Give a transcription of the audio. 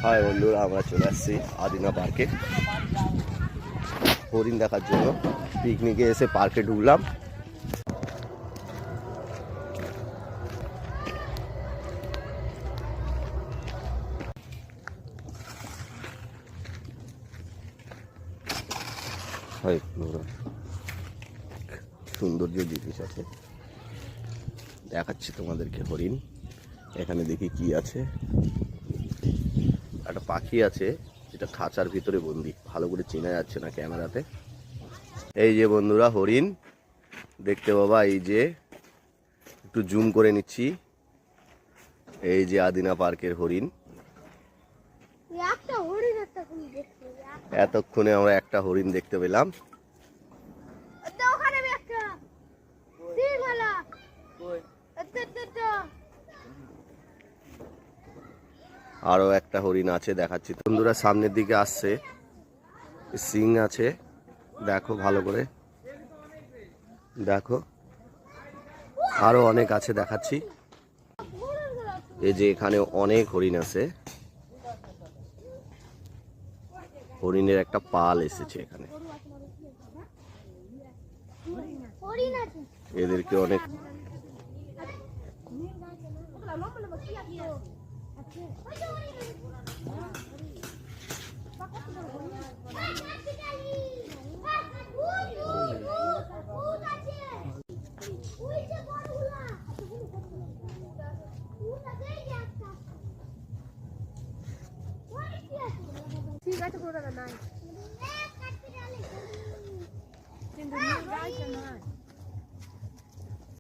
High বন্ধুরা, আমরা চলে আসছি আদিনা পার্কে হরিণ দেখার জন্য। পিকনিকে এসে পার্কে ঢুকলাম। সৌন্দর্য জিনিস আছে, দেখাচ্ছি তোমাদেরকে হরিণ। এখানে দেখি কি আছে। একটা পাখি আছে যেটা খাঁচার ভিতরে বন্দি, ভালো করে চেনা যাচ্ছে না ক্যামেরাতে। এই যে বন্ধুরা হরিণ দেখতে পাবা, এই যে একটু জুম করে নিচ্ছি। এই যে আদিনা পার্কের হরিণ। এতক্ষণে আমরা একটা হরিণ দেখতে পেলাম। আরো একটা হরিণ আছে, দেখাচ্ছি। বন্ধুরা সামনের দিকে আসছে, সিং আছে, দেখো ভালো করে দেখো। আরো অনেক আছে, দেখাচ্ছি। এই যে এখানে অনেক হরিণ আছে। হরিণের একটা পাল এসেছে এখানে। এদেরকে অনেক ঠিক আছে।